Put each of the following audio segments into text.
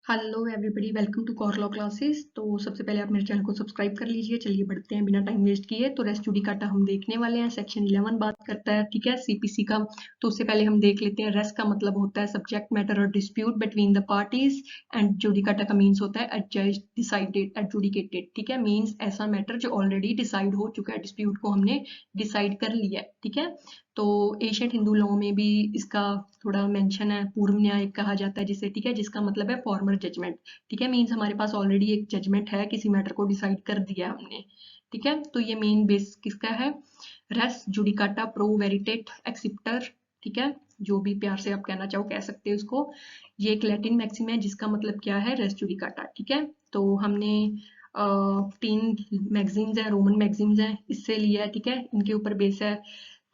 Hello everybody, welcome to core law classes. तो सबसे पहले आप मेरे चैनल को सब्सक्राइब कर लीजिए। चलिए बढ़ते हैं बिना टाइम वेस्ट किए। तो रेस जुडिकाटा हम देखने वाले हैं। सेक्शन 11 बात करता है, ठीक है, सीपीसी का। तो उससे पहले हम देख लेते हैं रेस का मतलब होता है सब्जेक्ट मैटर और dispute between the parties, and judicata का मीन्स होता है एडजस्ट, डिसाइडेड, एडजुडिकेटेड, ठीक है। मीन्स ऐसा मैटर जो ऑलरेडी डिसाइड हो चुका है, डिस्प्यूट को हमने डिसाइड कर लिया है, ठीक है। तो एशियंट हिंदू लॉ में भी इसका थोड़ा मेंशन है, पूर्व न्याय कहा जाता है जिसे, ठीक है, जिसका मतलब है फॉर्मर जजमेंट, ठीक है। मीन्स हमारे पास ऑलरेडी एक जजमेंट है, किसी मैटर को डिसाइड कर दिया हमने, ठीक है। तो ये मेन बेस किसका है? रेस जुडिकाटा प्रो वेरिटेट एक्सिप्टर, ठीक है। जो भी प्यार से आप कहना चाहो कह सकते हो इसको। ये एक लैटिन मैक्सिम है जिसका मतलब क्या है? रेस जुडिकाटा, ठीक है। तो हमने 3 मैगजीन्स हैं, रोमन मैगजीन्स हैं, इससे लिया है, ठीक है। इनके ऊपर बेस है।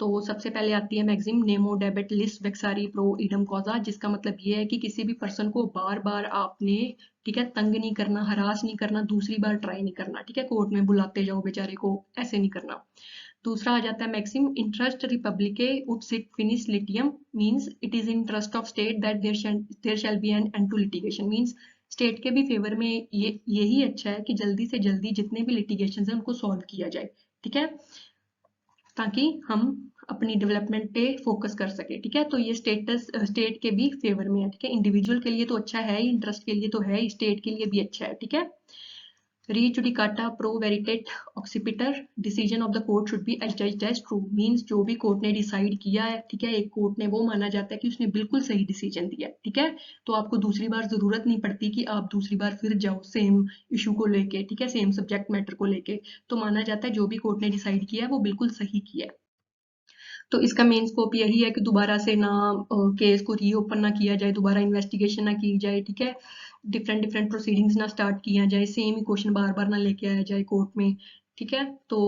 तो सबसे पहले आती है मैगजीम नेमो डेबिट लिस वेक्सारी प्रो इडम कॉजा, जिसका मतलब ये है कि किसी भी पर्सन को बार बार आपने, ठीक है, तंग नहीं करना, हरास नहीं करना, दूसरी बार ट्राई नहीं करना, ठीक है। कोर्ट में बुलाते जाओ बेचारे को, ऐसे नहीं करना। दूसरा आ जाता है मैक्सिम इंटरेस्ट रिपब्लिके उट सिट फिनिश लिटियम, means it is interest of state that there shall be an end to litigation. Means state के भी फेवर में ये यही अच्छा है कि जल्दी से जल्दी जितने भी लिटिगेशन हैं उनको सॉल्व किया जाए, ठीक है, ताकि हम अपनी डेवलपमेंट पे फोकस कर सके, ठीक है। तो ये स्टेट के भी फेवर में है, ठीक है। इंडिविजुअल के लिए तो अच्छा है ही, इंटरेस्ट के लिए तो है ही, स्टेट के लिए भी अच्छा है, ठीक है। री जुडिकाटा प्रो वेरिटेट ऑक्सीपिटर decision of the court should be adjudged as true, means जो भी कोर्ट ने डिसाइड किया है, ठीक है, एक कोर्ट ने वो माना जाता है कि उसने बिल्कुल सही डिसीजन दिया है, ठीक है। तो आपको दूसरी बार जरूरत नहीं पड़ती कि आप दूसरी बार फिर जाओ सेम इशू को लेके, ठीक है, सेम सब्जेक्ट मैटर को लेके। तो माना जाता है जो भी कोर्ट ने डिसाइड किया है वो बिल्कुल सही किया है। तो इसका मेन स्कोप यही है कि दोबारा से ना केस को रीओपन ना किया जाए, दोबारा इन्वेस्टिगेशन ना की जाए, ठीक है। डिफरेंट डिफरेंट प्रोसीडिंग्स ना स्टार्ट किया जाए, सेम ही क्वेश्चन बार बार ना लेके आया जाए कोर्ट में, ठीक है। तो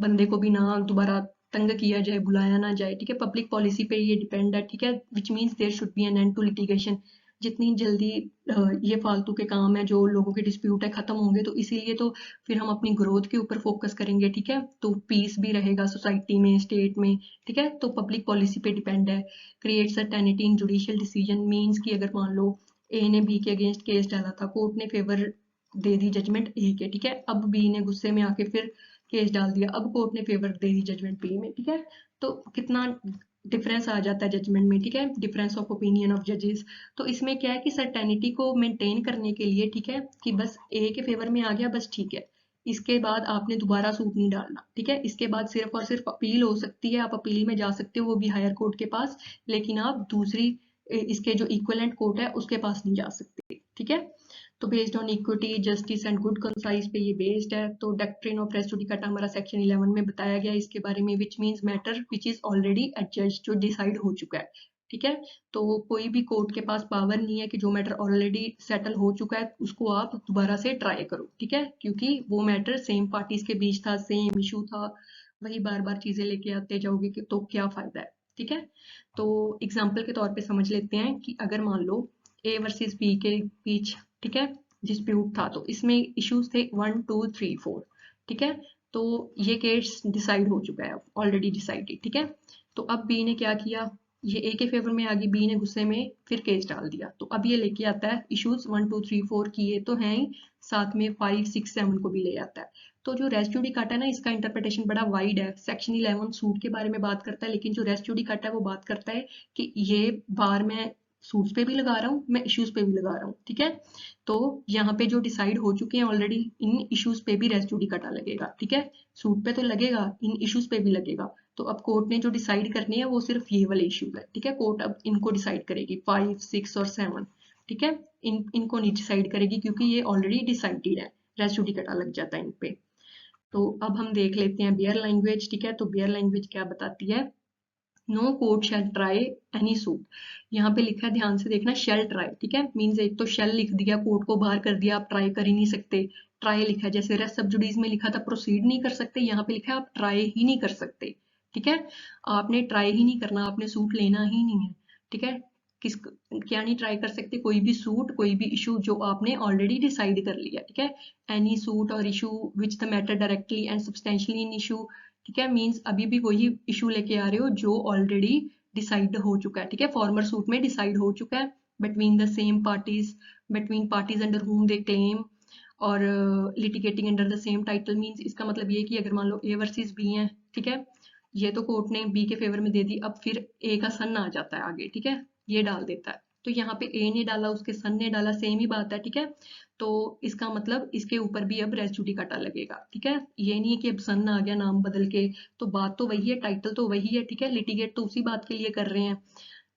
बंदे को भी ना दोबारा तंग किया जाए, बुलाया ना जाए, ठीक है। पब्लिक पॉलिसी पे ये डिपेंड है, ठीक है, which means there should be an end to litigation. जितनी जल्दी ये फालतू के काम है जो लोगों के डिस्प्यूट है खत्म होंगे, तो इसीलिए तो फिर हम अपनी ग्रोथ के ऊपर फोकस करेंगे, ठीक है। तो पीस भी रहेगा सोसाइटी में, स्टेट में, ठीक है। तो पब्लिक पॉलिसी पे डिपेंड है। क्रिएट सर्टेनिटी इन जुडिशियल डिसीजन, मीन्स कि अगर मान लो ए ने बी के अगेंस्ट केस डाला था, कोर्ट ने फेवर दे दी जजमेंट ए के, ठीक है। अब बी ने गुस्से में आके फिर केस डाल दिया, अब कोर्ट ने फेवर दे दी जजमेंट बी में, ठीक है। तो कितना डिफरेंस आ जाता है जजमेंट में, ठीक है, डिफरेंस ऑफ ओपिनियन ऑफ जजेस। तो इसमें क्या है कि सर्टेनिटी को मेंटेन करने के लिए, ठीक है, कि बस ए के फेवर में आ गया, बस ठीक है, इसके बाद आपने दोबारा सूट नहीं डालना, ठीक है। इसके बाद सिर्फ और सिर्फ अपील हो सकती है, आप अपील में जा सकते हो, वो भी हायर कोर्ट के पास, लेकिन आप दूसरी इसके जो इक्विवेलेंट कोर्ट है उसके पास नहीं जा सकते, ठीक है। तो based on equity, justice and good concise पे ये बेस्ड है। तो डॉक्ट्रिन ऑफ रेस जुडिकाटा हमारा सेक्शन 11 में बताया गया इसके बारे में, which means matter which is already adjust, जो डिसाइड हो चुका है, ठीक है। तो कोई भी कोर्ट के पास पावर नहीं है कि जो मैटर ऑलरेडी सेटल हो चुका है उसको आप दोबारा से ट्राई करो, ठीक है, क्योंकि वो मैटर सेम पार्टीज के बीच था, सेम इशू था, वही बार बार चीजें लेके आते जाओगे कि तो क्या फायदा है, ठीक है। तो एग्जाम्पल के तौर पे समझ लेते हैं कि अगर मान लो ए वर्सेस बी के बीच, ठीक है, डिस्प्यूट था, तो इसमें इश्यूज थे 1 2 3 4, ठीक है। तो ये केस डिसाइड हो चुका है, ऑलरेडी डिसाइडेड, ठीक है। तो अब बी ने क्या किया, ये ए के फेवर में आ गई, बी ने गुस्से में फिर केस डाल दिया, तो अब ये लेके आता है इश्यूज 1 2 3 4 किए तो हैं ही, साथ में 5 6 7 को भी ले आता है। तो जो रेस जुडिकाटा है ना, इसका इंटरप्रिटेशन बड़ा वाइड है। सेक्शन 11 सूट के बारे में बात करता है, लेकिन जो रेस जुडिकाटा है वो बात करता है कि ये बार मैं सूट्स पे भी लगा रहा हूँ, मैं इश्यूज पे भी लगा रहा हूँ, ठीक है। तो यहाँ पे जो डिसाइड हो चुके हैं ऑलरेडी, इन इश्यूज पे भी रेस जुडिकाटा लगेगा, ठीक है। सूट पे तो लगेगा, इन इश्यूज पे भी लगेगा। तो अब कोर्ट ने जो डिसाइड करनी है वो सिर्फ ये वाले इश्यूज है, ठीक है। कोर्ट अब इनको डिसाइड करेगी, 5 6 और 7, ठीक है। इनको नहीं डिसाइड करेगी क्योंकि ये ऑलरेडी डिसाइडेड है, रेस जुडिकाटा लग जाता है इन पे। तो अब हम देख लेते हैं बियर लैंग्वेज, ठीक है। तो बियर लैंग्वेज क्या बताती है? No court shall try any suit, यहाँ पे लिखा है, ध्यान से देखना, शेल ट्राई, ठीक है। मीन्स एक तो शेल लिख दिया, कोर्ट को बाहर कर दिया, आप ट्राई कर ही नहीं सकते। ट्राई लिखा है, जैसे रेस्ट सब जुडीज में लिखा था प्रोसीड नहीं कर सकते, यहाँ पे लिखा है आप ट्राई ही नहीं कर सकते, ठीक है। आपने ट्राई ही नहीं करना, आपने सूट लेना ही नहीं है, ठीक है। किस क्या नहीं ट्राई कर सकते? कोई भी सूट, कोई भी इशू जो आपने ऑलरेडी डिसाइड कर लिया, ठीक है। एनी सूट और issue which the matter directly and substantially in issue, ठीक है। मीन्स अभी भी वही इशू लेके आ रहे हो जो ऑलरेडी डिसाइड हो चुका है, ठीक है, फॉर्मर सूट में डिसाइड हो चुका है। Between the same parties, between parties under हुम दे क्लेम और litigating under the same title means इसका मतलब ये कि अगर मान लो ए वर्सेस बी है, ठीक है, ये तो कोर्ट ने बी के फेवर में दे दी, अब फिर ए का सन आ जाता है आगे, ठीक है, ये डाल देता है, तो यहाँ पे ए ने डाला उसके सन ने डाला, सेम ही बात है, ठीक है, तो इसका मतलब इसके ऊपर भी अब रेस जुडिकाटा लगेगा, ठीक है, ये नहीं है कि अब सन आ गया नाम बदल के, तो बात तो वही है, टाइटल तो वही है, ठीक है, लिटिगेट तो उसी बात के लिए कर रहे हैं,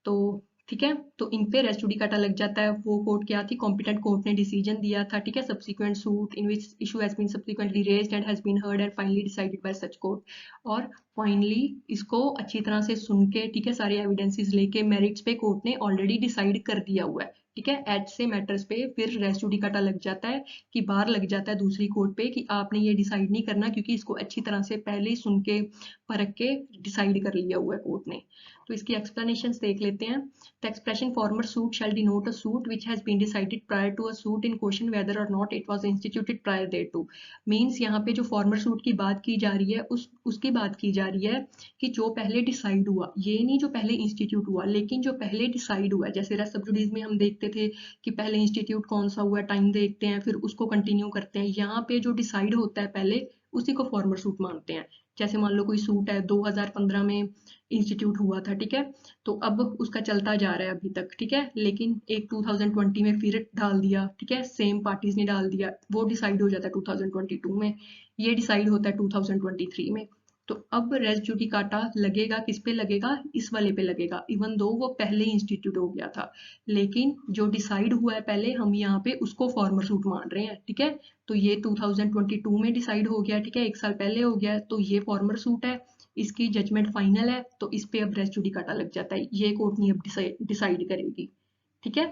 तो ठीक है, तो इन पे रेस जुडिकाटा लग जाता है। वो कोर्ट क्या थी, कॉम्पिटेंट कोर्ट ने डिसीजन दिया था, ठीक है, subsequent suit in which issue has been subsequently raised and has been heard and finally decided by such court, और फाइनली इसको अच्छी तरह से सुन के, ठीक है, सारे एविडेंसेस लेके मेरिट्स पे कोर्ट ने ऑलरेडी डिसाइड कर दिया हुआ है, ठीक है, एज से मैटर्स पे फिर रेस जुडिकाटा लग जाता है कि बार लग जाता है दूसरी कोर्ट पे कि आपने ये डिसाइड नहीं करना क्योंकि इसको अच्छी तरह से पहले ही सुन के परख के डिसाइड कर लिया हुआ है कोर्ट ने। तो इसकी एक्सप्लेनेशंस देख लेते हैं। The expression former suit shall denote a suit which has been decided prior to a suit in question whether or not it was instituted prior thereto. Means यहाँ पे जो former suit की बात की जा रही है उसकी बात की जा रही है कि जो पहले डिसाइड हुआ, ये नहीं जो पहले इंस्टीट्यूट हुआ, लेकिन जो पहले डिसाइड हुआ, जैसे रेस्ट सब जुडीज में हम देखते थे कि पहले इंस्टीट्यूट कौन सा हुआ, टाइम देखते हैं, फिर उसको कंटिन्यू करते हैं, यहाँ पे जो डिसाइड होता है पहले उसी को फॉर्मर सूट मानते हैं। जैसे मान लो कोई सूट है 2015 में इंस्टीट्यूट हुआ था, ठीक है, तो अब उसका चलता जा रहा है अभी तक, ठीक है, लेकिन एक 2020 में फिर डाल दिया, ठीक है, सेम पार्टीज ने डाल दिया, वो डिसाइड हो जाता है 2022 में, ये डिसाइड होता है 2023 में, तो अब रेस जुडिकाटा लगेगा, किस पे लगेगा, इस वाले पे लगेगा, इवन दो वो पहले इंस्टीट्यूट हो गया था, लेकिन जो डिसाइड हुआ है पहले हम यहाँ पे उसको फॉर्मर सूट मान रहे हैं, ठीक है, तो ये 2022 में डिसाइड हो गया, ठीक है, एक साल पहले हो गया, तो ये फॉर्मर सूट है, इसकी जजमेंट फाइनल है, तो इस पे अब रेस जुडिकाटा लग जाता है, ये कोर्ट नहीं अब डिसाइड करेगी, ठीक है।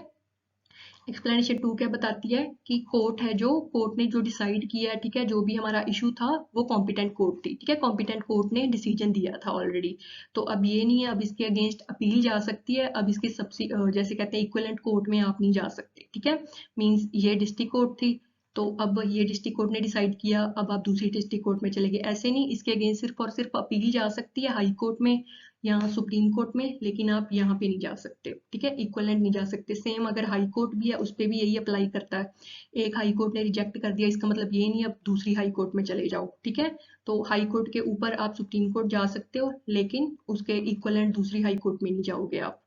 एक्सप्लेनेशन 2 क्या बताती है कि कोर्ट है जो कोर्ट ने जो डिसाइड किया है, ठीक है, जो भी हमारा इशू था वो कॉम्पिटेंट कोर्ट थी, ठीक है, कॉम्पिटेंट कोर्ट ने डिसीजन दिया था ऑलरेडी, तो अब ये नहीं है, अब इसके अगेंस्ट अपील जा सकती है, अब इसके सबसे जैसे कहते हैं इक्विवेलेंट कोर्ट में आप नहीं जा सकते, ठीक है, मींस ये डिस्ट्रिक्ट कोर्ट थी, तो अब ये डिस्ट्रिक्ट कोर्ट ने डिसाइड किया, अब आप दूसरी डिस्ट्रिक्ट कोर्ट में चले गए, ऐसे नहीं, इसके अगेंस्ट सिर्फ और सिर्फ अपील जा सकती है हाई कोर्ट में या सुप्रीम कोर्ट में, लेकिन आप यहाँ पे नहीं जा सकते, ठीक है, इक्विवेलेंट नहीं जा सकते। सेम अगर हाई कोर्ट भी है उस पर भी यही अप्लाई करता है, एक हाई कोर्ट ने रिजेक्ट कर दिया, इसका मतलब ये नहीं अब दूसरी हाई कोर्ट में चले जाओ, ठीक है, तो हाई कोर्ट के ऊपर आप सुप्रीम कोर्ट जा सकते हो, लेकिन उसके इक्विवेलेंट दूसरी हाई कोर्ट में नहीं जाओगे आप।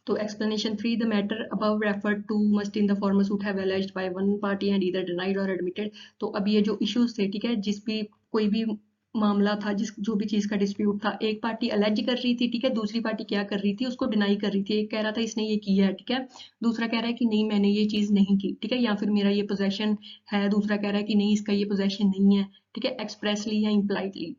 तो explanation 3, the matter above referred to must in the former suit have alleged by one party and either denied or admitted। तो अब ये जो issues थे, ठीक है, जिस भी कोई भी मामला था, जिस जो भी चीज का डिस्प्यूट था, एक पार्टी अलेज कर रही थी, ठीक है, दूसरी पार्टी क्या कर रही थी, उसको डिनाई कर रही थी, एक कह रहा था इसने ये किया है, ठीक है, दूसरा कह रहा है कि नहीं मैंने ये चीज नहीं की, ठीक है, या फिर मेरा ये पोजेशन है, दूसरा कह रहा है कि नहीं इसका ये पोजेशन नहीं है, ठीक है, एक्सप्रेसली या इम्प्लाइडली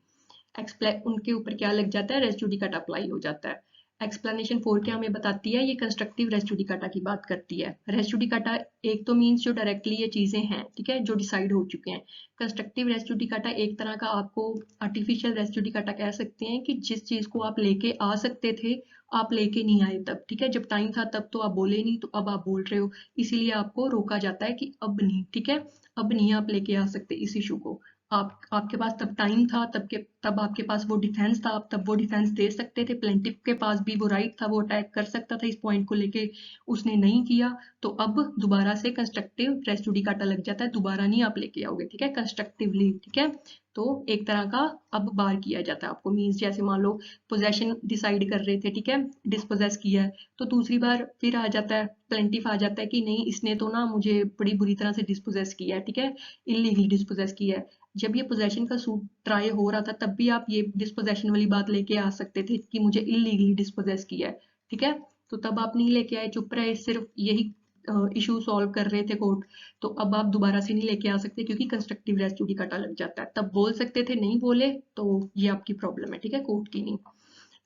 उनके ऊपर क्या लग जाता है, रेस जुडिकाटा अप्लाई हो जाता है। एक्सप्लेनेशन 4 क्या हमें बताती है, ये कंस्ट्रक्टिव रेस जुडिकाटा की बात करती है। रेस जुडिकाटा एक तो मीन्स जो डायरेक्टली ये चीजें हैं, ठीक है, जो डिसाइड हो चुके हैं। कंस्ट्रक्टिव रेस जुडिकाटा एक तरह का आपको आर्टिफिशियल रेस जुडिकाटा कह सकते हैं कि जिस चीज को आप लेके आ सकते थे आप लेके नहीं आए तब, ठीक है, जब टाइम था तब तो आप बोले नहीं, तो अब आप बोल रहे हो, इसीलिए आपको रोका जाता है कि अब नहीं, ठीक है, अब नहीं आप लेके आ सकते इस इशू को, आपके पास तब टाइम था, तब आपके पास वो डिफेंस था, आप तब वो डिफेंस दे सकते थे, प्लेंटिफ के पास भी वो राइट था, वो अटैक कर सकता था इस पॉइंट को लेके, उसने नहीं किया, तो अब दोबारा से कंस्ट्रक्टिव रेस जुडिकाटा लग जाता है, दोबारा नहीं आप लेके आओगे, ठीक है, कंस्ट्रक्टिवली, ठीक है, तो एक तरह का अब बार किया जाता है आपको, मीन्स जैसे मान लो पोजेशन डिसाइड कर रहे थे, ठीक है, डिस्पोजेस किया है, तो दूसरी बार फिर आ जाता है, प्लेंटिफ आ जाता है कि नहीं इसने तो ना मुझे बड़ी बुरी तरह से डिस्पोजेस किया है, ठीक है, इलीगली डिस्पोजेस किया है। जब ये पोजेशन का सूट ट्राई हो रहा था तब भी आप ये डिस्पोजेशन वाली बात लेके आ सकते थे कि मुझे इलीगली डिस्पोजेस किया है, ठीक है, तो तब आप नहीं लेके आए, चुप रहे, सिर्फ यही इशू सॉल्व कर रहे थे कोर्ट, तो अब आप दोबारा से नहीं लेके आ सकते क्योंकि कंस्ट्रक्टिव रेस जुडिकाटा लग जाता है, तब बोल सकते थे, नहीं बोले, तो ये आपकी प्रॉब्लम है, ठीक है, कोर्ट की नहीं।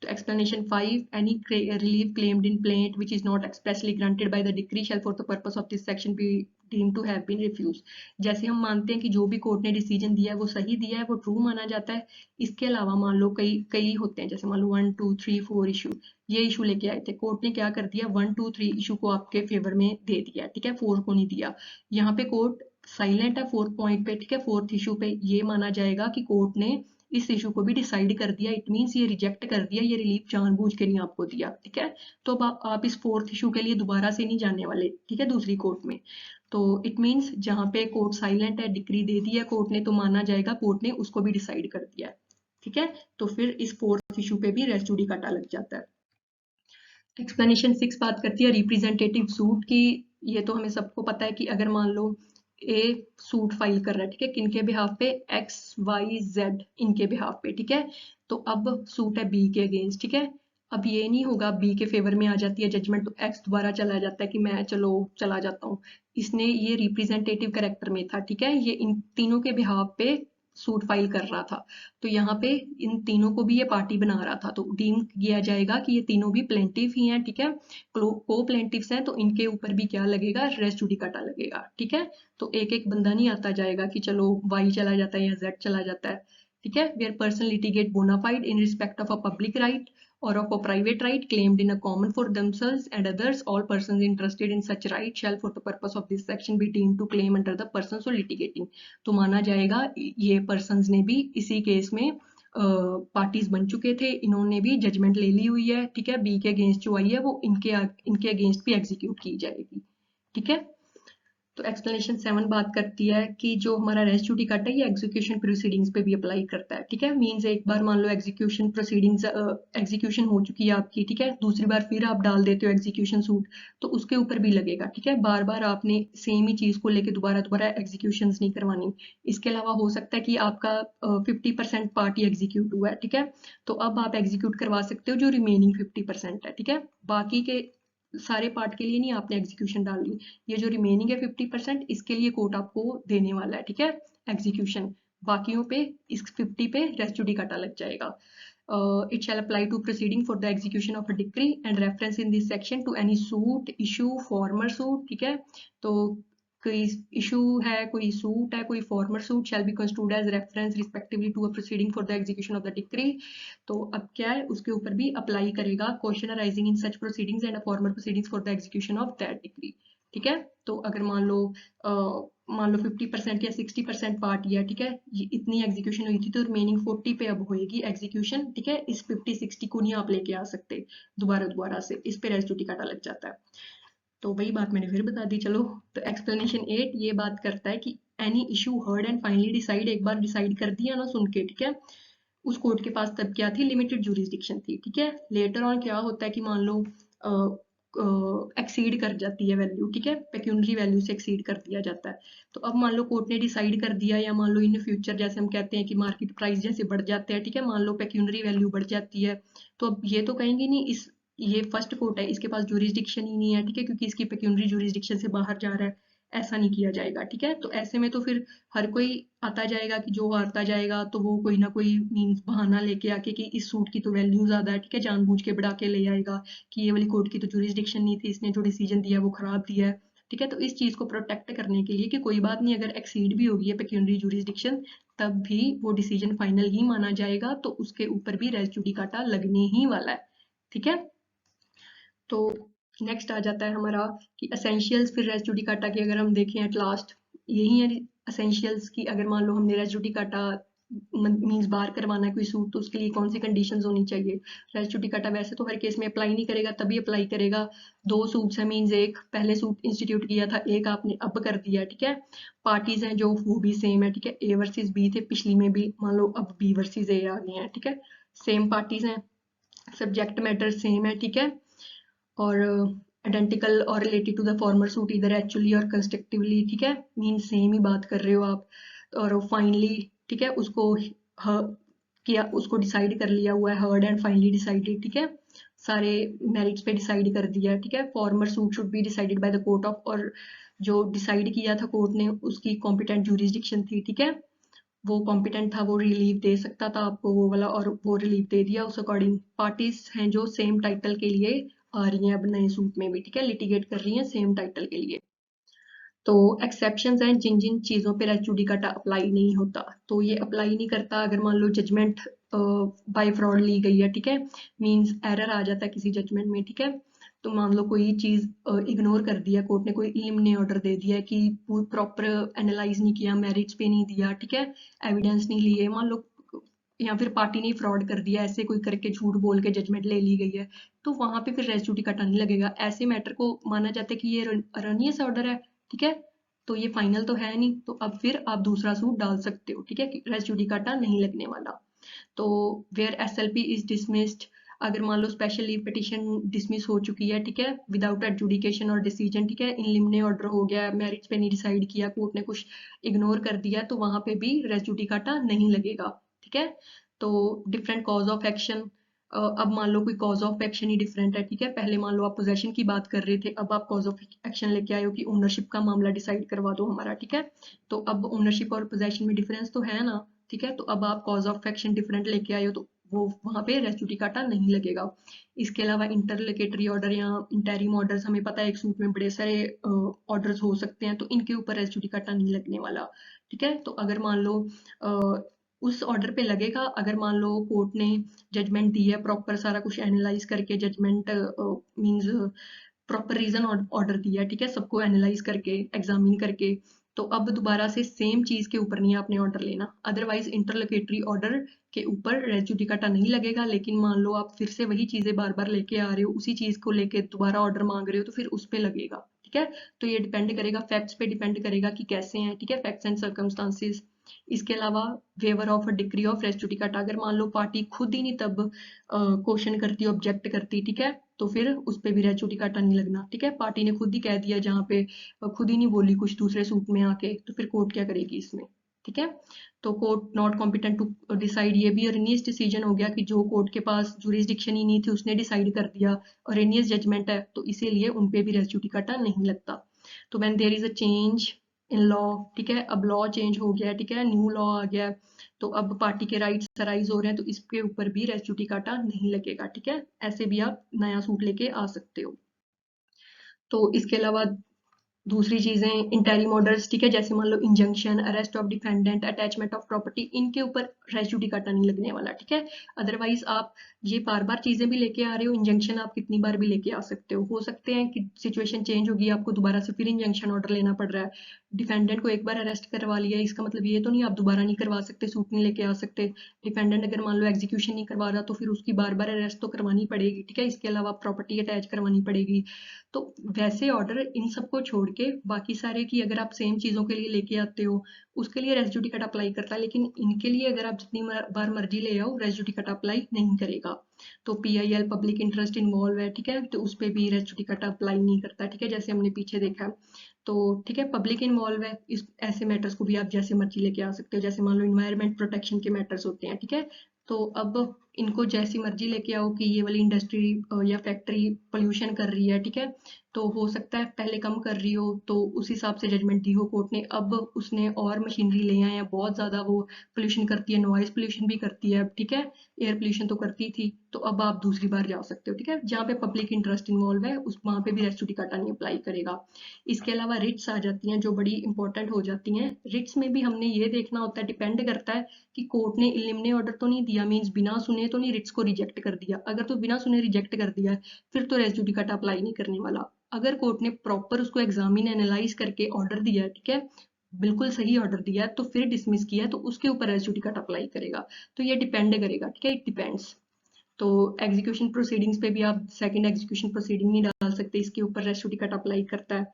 तो explanation 5, any relief claimed in plaint which is not expressly granted by the decree shall for the purpose of this section be deemed to have been refused। जैसे हम मानते हैं कि जो भी कोर्ट ने डिसीजन दिया है वो सही दिया है, वो ट्रू माना जाता है, इसके अलावा मान लो कई कई होते हैं, जैसे मान लो 1 2 3 4 इशू, ये इशू लेके आए थे, कोर्ट ने क्या कर दिया, 1 2 3 इशू को आपके फेवर में दे दिया, ठीक है, 4 को नहीं दिया, यहाँ पे कोर्ट साइलेंट है 4 पॉइंट पे, ठीक है, 4th इशू पे ये माना जाएगा कि कोर्ट ने इस इशू को भी डिसाइड कर दिया, इट मीन्स ये रिजेक्ट कर दिया, ये रिलीफ जानबूझ के नहीं आपको दिया, ठीक है। तो अब आप इस फोर्थ इशू के लिए दोबारा से नहीं जाने वाले, ठीक है, दूसरी कोर्ट में। तो इट मीन्स जहाँ पे कोर्ट साइलेंट है, डिक्री दे दी है कोर्ट ने, तो माना जाएगा कोर्ट ने उसको भी डिसाइड कर दिया है, ठीक है। तो फिर इस फोर्थ इशू पे भी रेस जुडिकाटा लग जाता है। एक्सप्लेनेशन 6 बात करती है रिप्रेजेंटेटिव सूट की। ये तो हमें सबको पता है कि अगर मान लो ए सूट फाइल कर रहा है, ठीक है, किनके बिहाफ पे, एक्स वाई जेड इनके बिहाफ पे, ठीक है। तो अब सूट है बी के अगेंस्ट, ठीक है। अब ये नहीं होगा बी के फेवर में आ जाती है जजमेंट तो एक्स दोबारा चला जाता है कि मैं चलो चला जाता हूँ। इसने ये रिप्रेजेंटेटिव कैरेक्टर में था, ठीक है, ये इन तीनों के बिहाफ पे सूट फाइल कर रहा था। तो यहाँ पे इन तीनों को भी ये पार्टी बना रहा था, तो डीम किया जाएगा कि ये तीनों भी प्लेंटिफ ही हैं, ठीक है, को प्लेंटिफ्स हैं, तो इनके ऊपर भी क्या लगेगा, रेस जुडिकाटा लगेगा, ठीक है। तो एक एक बंदा नहीं आता जाएगा कि चलो वाई चला जाता है या जेड चला जाता है, ठीक है। Where person litigate bona fide in respect of a public right or of a private right claimed in a common for themselves and others, all persons interested in such right shall for the purpose of this section be deemed to claim under the person so litigating। तो माना जाएगा ये persons ने भी इसी case में parties बन चुके थे, इन्होंने भी जजमेंट ले ली हुई है, ठीक है। बी के अगेंस्ट जो आई है वो इनके अगेंस्ट भी एग्जीक्यूट की जाएगी, ठीक है। तो एक्सप्लेनेशन 7 बात करती है कि जो हमारा रेस जुडिकाटा है ये एग्जीक्यूशन प्रोसीडिंग्स पे भी अप्लाई करता है, ठीक है। मींस एक बार मान लो एग्जीक्यूशन प्रोसीडिंग्स एग्जीक्यूशन हो चुकी है आपकी, ठीक है, दूसरी बार फिर आप डाल देते हो एग्जीक्यूशन सूट, तो उसके ऊपर भी लगेगा, ठीक है। बार बार आपने सेम ही चीज को लेके दोबारा दोबारा एग्जीक्यूशन नहीं करवानी। इसके अलावा हो सकता है कि आपका 50% पार्ट ही एग्जीक्यूट हुआ है, ठीक है, तो अब आप एग्जीक्यूट करवा सकते हो जो रिमेनिंग 50% है, ठीक है। बाकी के सारे पार्ट के लिए नहीं आपने एग्जीक्यूशन डालनी, ये जो रिमेनिंग है 50% इसके लिए कोर्ट आपको देने वाला है, ठीक है, एग्जीक्यूशन। बाकियों पे इस 50 पे रेस जुडिकाटा लग जाएगा। It shall apply to proceeding for the execution of a decree and reference in this section to any suit, issue, former suit, ठीक है। तो कोई इशू है, कोई सूट है, कोई former suit shall be construed as reference respectively to a proceeding for the execution of the decree. तो अब क्या है, उसके ऊपर भी अप्लाई करेगा question arising in such proceedings and former proceedings for the execution of that decree, ठीक है। तो अगर मान लो 50% या 60% पार्ट या, ठीक है, इतनी एग्जीक्यूशन हुई थी तो रिमेनिंग 40 पे अब होएगी एग्जीक्यूशन, ठीक है। इस 50-60 को नहीं आप लेके आ सकते दोबारा से, इस पे रेस जुडिकाटा लग जाता है। तो वही बात मैंने फिर बता दी, चलो। तो एक्सप्लेनेशन 8 ये बात करता है कि any issue heard and finally decide, एक बार डिसाइड कर दिया ना सुन के, ठीक है, उस कोर्ट के पास तब क्या थी, लिमिटेड जुरिस्डिक्शन थी, ठीक है। लेटर ऑन क्या होता है कि मान लो एक्सीड कर जाती है वैल्यू, ठीक है, पेक्यूनरी वैल्यू से एक्सीड कर दिया जाता है। तो अब मान लो कोर्ट ने डिसाइड कर दिया, या मान लो इन फ्यूचर जैसे हम कहते हैं कि मार्केट प्राइस जैसे बढ़ जाते हैं, ठीक है, मान लो पेक्यूनरी वैल्यू बढ़ जाती है, तो अब ये तो कहेंगे नहीं इस ये फर्स्ट कोर्ट है, इसके पास जुरिस्डिक्शन ही नहीं है, ठीक है, क्योंकि इसकी पेक्यूनरी जुरिस्डिक्शन से बाहर जा रहा है, ऐसा नहीं किया जाएगा, ठीक है। तो ऐसे में तो फिर हर कोई आता जाएगा कि जो हारता जाएगा तो वो कोई ना कोई मीन्स बहाना लेके आके कि इस सूट की तो वैल्यू ज्यादा है, ठीक है, जानबूझ के बढ़ा के ले आएगा कि ये वाली कोर्ट की तो जुरिस्डिक्शन नहीं थी, इसने जो डिसीजन दिया वो खराब दिया है, ठीक है। तो इस चीज को प्रोटेक्ट करने के लिए कि कोई बात नहीं, अगर एक्सीड भी होगी है पेक्यूनरी जुरिस्डिक्शन तब भी वो डिसीजन फाइनल ही माना जाएगा, तो उसके ऊपर भी रेस जुडिकाटा लगने ही वाला है, ठीक है। तो नेक्स्ट आ जाता है हमारा कि एसेंशियल्स, फिर रेस जुडिकाटा की अगर हम देखें एट लास्ट यही है एसेंशियल्स की। अगर मान लो हमने रेस जुडिकाटा मींस बार करवाना है कोई सूट, तो उसके लिए कौन सी कंडीशंस होनी चाहिए। रेस जुडिकाटा वैसे तो हर केस में अप्लाई नहीं करेगा, तभी अप्लाई करेगा, दो सूट्स हैं मींस एक पहले सूट इंस्टीट्यूट किया था, एक आपने अब कर दिया, ठीक है। पार्टीज हैं जो वो भी सेम है, ठीक है, ए वर्सेस बी थे पिछली में भी, मान लो अब बी वर्सेस ए आ गए हैं, ठीक है, सेम पार्टीज हैं, सब्जेक्ट मैटर सेम है, ठीक है, और आइडेंटिकल और related to the former suit इधर एक्चुअली और कंस्ट्रक्टिवली, ठीक है, मीन सेम ही बात कर रहे हो आप। और फाइनली, ठीक है, उसको किया, उसको डिसाइड कर लिया हुआ है, हर्ड एंड फाइनली डिसाइडेड, ठीक है, सारे मेरिट्स पे डिसाइड कर दिया, ठीक है। Farmer suit should be decided by the court of, और जो डिसाइड किया था कोर्ट ने उसकी कॉम्पिटेंट जुरिस्डिक्शन थी, ठीक है, वो कॉम्पिटेंट था, वो रिलीफ दे सकता था आपको वो वाला, और वो रिलीफ दे दिया उस अकॉर्डिंग। पार्टीज हैं जो सेम टाइटल के लिए आ रही हैं अब नए सूट में भी, ठीक है, लिटिगेट कर रही हैं सेम टाइटल के लिए। तो एक्सेप्शंस हैं जिन जिन चीजों पे रेस जुडिकाटा अप्लाई नहीं होता, तो ये अप्लाई नहीं करता अगर मान लो जजमेंट बाय फ्रॉड ली गई है, ठीक है, मींस एरर आ जाता है किसी जजमेंट में, ठीक है। तो मान लो कोई चीज इग्नोर कर दिया कोर्ट ने, कोई इल्म ने ऑर्डर दे दिया है कि प्रॉपर एनालाइज नहीं किया, मेरिट्स पे नहीं दिया, ठीक है, एविडेंस नहीं लिए, मान लो या फिर पार्टी ने फ्रॉड कर दिया, ऐसे कोई करके झूठ बोल के जजमेंट ले ली गई है, तो वहां पे फिर रेस जुडिकाटा नहीं लगेगा। ऐसे मैटर को माना जाता है कि ये अरनियस ऑर्डर है, ठीक है, तो ये फाइनल तो है नहीं, तो अब फिर आप दूसरा सूट डाल सकते हो, ठीक है, रेस जुडिकाटा नहीं लगने वाला। तो वेयर एसएलपी इज डिसमिस्ड, अगर मान लो स्पेशल लीव पिटीशन डिसमिस हो चुकी है, ठीक है, विदाउट एडजुडिकेशन और डिसीजन, ठीक है, इन लिमने ऑर्डर हो गया, मेरिट्स पे नहीं डिसाइड किया, कोर्ट ने कुछ इग्नोर कर दिया, तो वहां पे भी रेस जुडिकाटा नहीं लगेगा, ठीक है। तो डिफरेंट कॉज ऑफ एक्शन, अब मान लो कोई cause of action he different है, ठीक है, पहले मान लो आप पोजेशन की बात कर रहे थे, अब आप कॉज ऑफ एक्शन लेके आए हो कि ओनरशिप का मामला डिसाइड करवा दो हमारा, ठीक है, तो अब ओनरशिप और पोजेशन में डिफरेंस तो है ना, ठीक है, तो अब आप कॉज ऑफ एक्शन डिफरेंट लेके आए हो, तो वो वहां पे रेस जुडिकाटा नहीं लगेगा। इसके अलावा इंटरलोकेटरी ऑर्डर या इंटरिम ऑर्डर्स, हमें पता है एक सूट में बड़े सारे ऑर्डर्स हो सकते हैं, तो इनके ऊपर रेस जुडिकाटा नहीं लगने वाला, ठीक है। तो अगर मान लो उस ऑर्डर पे लगेगा, अगर मान लो कोर्ट ने जजमेंट दी है, प्रॉपर सारा कुछ एनालाइज करके judgement means proper reason order दिया है, ठीक है, सबको एनालाइज करके एग्जामिन करके, तो अब दोबारा से सेम चीज के ऊपर नहीं आपने ऑर्डर लेना। अदरवाइज इंटरलोकेटरी ऑर्डर के ऊपर रेस जुडिकाटा नहीं लगेगा, लेकिन मान लो आप फिर से वही चीजें बार बार लेके आ रहे हो, उसी चीज को लेके दोबारा ऑर्डर मांग रहे हो, तो फिर उस पे लगेगा, ठीक है। तो ये डिपेंड करेगा, फैक्ट्स पे डिपेंड करेगा कि कैसे हैं, ठीक है, फैक्ट्स एंड सर्कमस्टांसिस। इसके अलावा waiver of a degree of res judicata, अगर मान लो पार्टी खुद ही नहीं तब क्वेश्चन करती, ऑब्जेक्ट करती, ठीक है, तो फिर उस पे भी रेस जुडिकाटा नहीं लगना, ठीक है, पार्टी ने खुद ही कह दिया, जहाँ पे खुद ही नहीं बोली कुछ दूसरे सूट में आके, तो फिर कोर्ट क्या करेगी इसमें, ठीक है। तो court not competent to decide, ये भी अरेनियस डिसीजन हो गया कि जो कोर्ट के पास जुरिस्डिक्शन ही नहीं थी उसने डिसाइड कर दिया, अरेनियस जजमेंट है, तो इसीलिए उन पे भी रेस जुडिकाटा नहीं लगता। तो when there is a change in law, ठीक है, अब लॉ चेंज हो गया, ठीक है, न्यू लॉ आ गया, तो अब पार्टी के राइट्स अराइज हो रहे हैं, तो इसके ऊपर भी रेस जुडिकाटा नहीं लगेगा, ठीक है, ऐसे भी आप नया सूट लेके आ सकते हो। तो इसके अलावा दूसरी चीजें इंटरिम ऑर्डर्स, ठीक है, जैसे मान लो injunction, arrest of defendant, attachment of property, इनके ऊपर रेस जुडिकाटा नहीं लगने वाला, ठीक है। अदरवाइज आप ये बार बार चीजें भी लेके आ रहे हो, इंजंक्शन आप कितनी बार भी लेके आ सकते हो सकते हैं कि सिचुएशन चेंज होगी, आपको दोबारा से फिर इंजंक्शन ऑर्डर लेना पड़ रहा है। डिफेंडेंट को एक बार अरेस्ट करवा लिया, इसका मतलब ये तो नहीं आप दोबारा नहीं करवा सकते, सूट नहीं लेके आ सकते। डिफेंडेंट अगर मान लो एग्जीक्यूशन नहीं करवा रहा, तो फिर उसकी बार बार अरेस्ट तो करवानी पड़ेगी, ठीक है, इसके अलावा प्रॉपर्टी अटैच करवानी पड़ेगी। तो वैसे ऑर्डर इन सबको छोड़ के बाकी सारे की अगर आप सेम चीजों के लिए लेके आते हो, उसके लिए रेस जुडिकाटा अप्लाई करता है, लेकिन इनके लिए अगर आप जितनी बार मर्जी ले आओ, रेस जुडिकाटा अप्लाई नहीं करेगा। तो पीआईएल पब्लिक इंटरेस्ट इन्वॉल्व है, ठीक है, तो उस पर भी रेस जुडिकाटा अप्लाई नहीं करता, ठीक है, जैसे हमने पीछे देखा है। तो ठीक है, पब्लिक इन्वॉल्व है, इस ऐसे मैटर्स को भी आप जैसे मर्जी लेके आ सकते हो, जैसे मान लो इन्वायरमेंट प्रोटेक्शन के मैटर्स होते हैं, ठीक है, तो अब इनको जैसी मर्जी लेके आओ कि ये वाली इंडस्ट्री या फैक्ट्री पोल्यूशन कर रही है, ठीक है, तो हो सकता है पहले कम कर रही हो, तो उस हिसाब से जजमेंट दी हो कोर्ट ने, अब उसने और मशीनरी ले आए हैं, बहुत ज्यादा वो पोल्यूशन करती है, नॉइज पोल्यूशन भी करती है, ठीक है, एयर पोल्यूशन तो करती थी, तो अब आप दूसरी बार जा सकते हो, ठीक है, जहाँ पे पब्लिक इंटरेस्ट इन्वॉल्व है उस वहां पे भी रेस जुडिकाटा नहीं अप्लाई करेगा। इसके अलावा रिट्स आ जाती हैं जो बड़ी इंपॉर्टेंट हो जाती हैं। रिट्स में भी हमने ये देखना होता है, डिपेंड करता है कि कोर्ट ने इलिमिने ऑर्डर तो नहीं दिया, मींस बिना सुने तो नहीं रिट्स को रिजेक्ट कर दिया, अगर तो बिना सुने रिजेक्ट कर दिया है फिर तो रेस जुडिकाटा अप्लाई नहीं करने वाला। अगर कोर्ट ने प्रॉपर उसको एग्जामिन एनालाइज करके ऑर्डर दिया है, ठीक है, बिल्कुल सही ऑर्डर दिया है, तो फिर डिसमिस किया है, तो उसके ऊपर रेस जुडिकाटा अप्लाई करेगा। तो ये डिपेंड करेगा, ठीक है, इट डिपेंड्स। तो एग्जीक्यूशन प्रोसीडिंग्स पे भी आप सेकंड एग्जीक्यूशन प्रोसीडिंग नहीं डाल सकते, इसके ऊपर रेस जुडिकाटा अप्लाई करता है।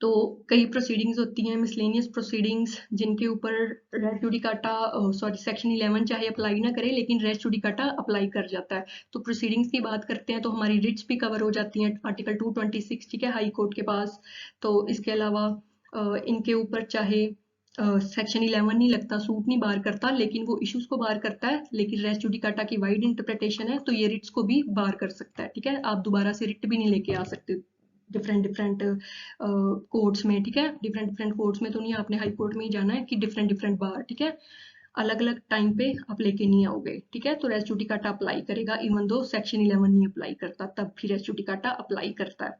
तो कई प्रोसीडिंग्स होती हैं मिसलेनियस प्रोसीडिंग्स, जिनके ऊपर रेस जुडिकाटा सॉरी सेक्शन 11 चाहे अप्लाई ना करे, लेकिन रेस जुडिकाटा अप्लाई कर जाता है। तो प्रोसीडिंग्स की बात करते हैं तो हमारी रिट्स भी कवर हो जाती हैं, आर्टिकल 226, ठीक है, हाई कोर्ट के पास। तो इसके अलावा इनके ऊपर चाहे सेक्शन 11 नहीं लगता, सूट नहीं बार करता, लेकिन वो इश्यूज को बार करता है, लेकिन रेस जुडिकाटा की वाइड इंटरप्रिटेशन है, तो ये रिट्स को भी बार कर सकता है, ठीक है, आप दोबारा से रिट भी नहीं लेके आ सकते डिफरेंट डिफरेंट कोर्ट्स में, ठीक है, डिफरेंट डिफरेंट कोर्ट्स में तो नहीं, आपने हाई कोर्ट में ही जाना है कि डिफरेंट डिफरेंट बार, ठीक है, अलग अलग टाइम पे आप लेके नहीं आओगे, ठीक है, तो रेस जुडिकाटा अप्लाई करेगा, इवन दो सेक्शन 11 नहीं अप्लाई करता, तब भी रेस जुडिकाटा अप्लाई करता है।